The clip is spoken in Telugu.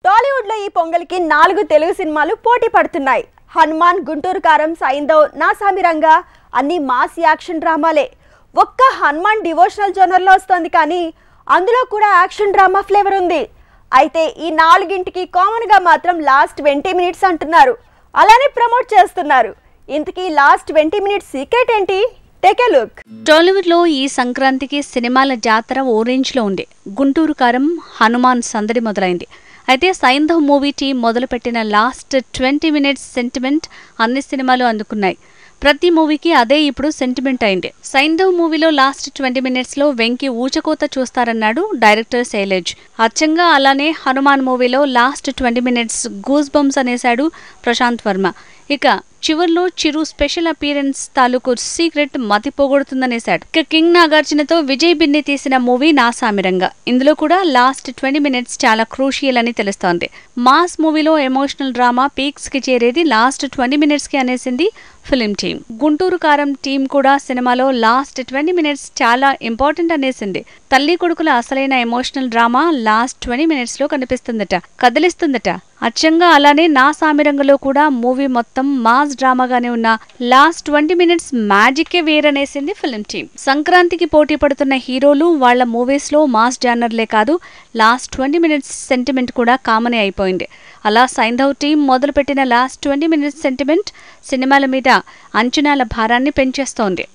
టాలీవుడ్ లో ఈ పొంగల్కి 4 తెలుగు సినిమాలు పోటీ పడుతున్నాయి. హనుమాన్, గుంటూరు కారం, సైంధవ్, నా సామిరంగా అన్ని మాస్ యాక్షన్ డ్రామాలే. ఒక్క హనుమాన్ డివోషనల్ జోనర్ లో వస్తుంది, కానీ అందులో కూడా యాక్షన్ డ్రామా ఫ్లేవర్ ఉంది. అయితే ఈ 4గింటికి కామన్ గా మాత్రం లాస్ట్ 20 మినిట్స్ అంటున్నారు, అలానే ప్రమోట్ చేస్తున్నారు. ఇంతకీ లాస్ట్ 20 మినిట్స్ సీక్రెట్ ఏంటి? Take a look. టాలీవుడ్ లో ఈ సంక్రాంతికి సినిమాల జాతర ఓరెంజ్ లో ఉంది. గుంటూరు కారం, హనుమాన్ సందడి మొదలైంది. అయితే సైంధవ్ మూవీ టీం మొదలుపెట్టిన లాస్ట్ 20 మినిట్స్ సెంటిమెంట్ అన్ని సినిమాలు అందుకున్నాయి. ప్రతి మూవీకి అదే ఇప్పుడు సెంటిమెంట్ అయింది. సైంధవ్ మూవీలో లాస్ట్ 20 మినిట్స్ లో వెంకీ ఊచకోత చూస్తారన్నాడు డైరెక్టర్ శైలేజ్. అచ్చంగా అలానే హనుమాన్ మూవీలో లాస్ట్ 20 మినిట్స్ గూస్ బంప్స్ అనేశాడు ప్రశాంత్ వర్మ. ఇక చివర్లో చిరు స్పెషల్ అపీరెన్స్ తాలూకు సీక్రెట్ మతి పోగొడుతుందనేశాడు. ఇక కింగ్ నాగార్జునతో విజయ్ బిన్ని తీసిన మూవీ నా సామిరంగా. ఇందులో కూడా లాస్ట్ 20 మినిట్స్ చాలా క్రూషియల్ అని తెలుస్తోంది. మాస్ మూవీలో ఎమోషనల్ డ్రామా పీక్స్ కి చేరేది లాస్ట్ 20 మినిట్స్ కి అనేసింది ఫిలిం టీం. గుంటూరు కారం టీం కూడా సినిమాలో లాస్ట్ 20 మినిట్స్ చాలా ఇంపార్టెంట్ అనేసింది. తల్లి కొడుకుల అసలైన ఎమోషనల్ డ్రామా లాస్ట్ 20 మినిట్స్ లో కనిపిస్తుందట, కదిలిస్తుందట. అచ్చంగా అలానే నా సామిరంగలో కూడా మూవీ మొత్తం మాస్ డ్రామాగానే ఉన్న లాస్ట్ 20 మినిట్స్ మ్యాజిక్కే వేరనేసింది ఫిలిం టీం. సంక్రాంతికి పోటీ పడుతున్న హీరోలు వాళ్ల మూవీస్ లో మాస్ జానర్లే కాదు, లాస్ట్ 20 మినిట్స్ సెంటిమెంట్ కూడా కామనే అయిపోయింది. అలా సైంధవ్ టీం మొదలుపెట్టిన లాస్ట్ 20 మినిట్స్ సెంటిమెంట్ సినిమాల మీద అంచనాల భారాన్ని పెంచేస్తోంది.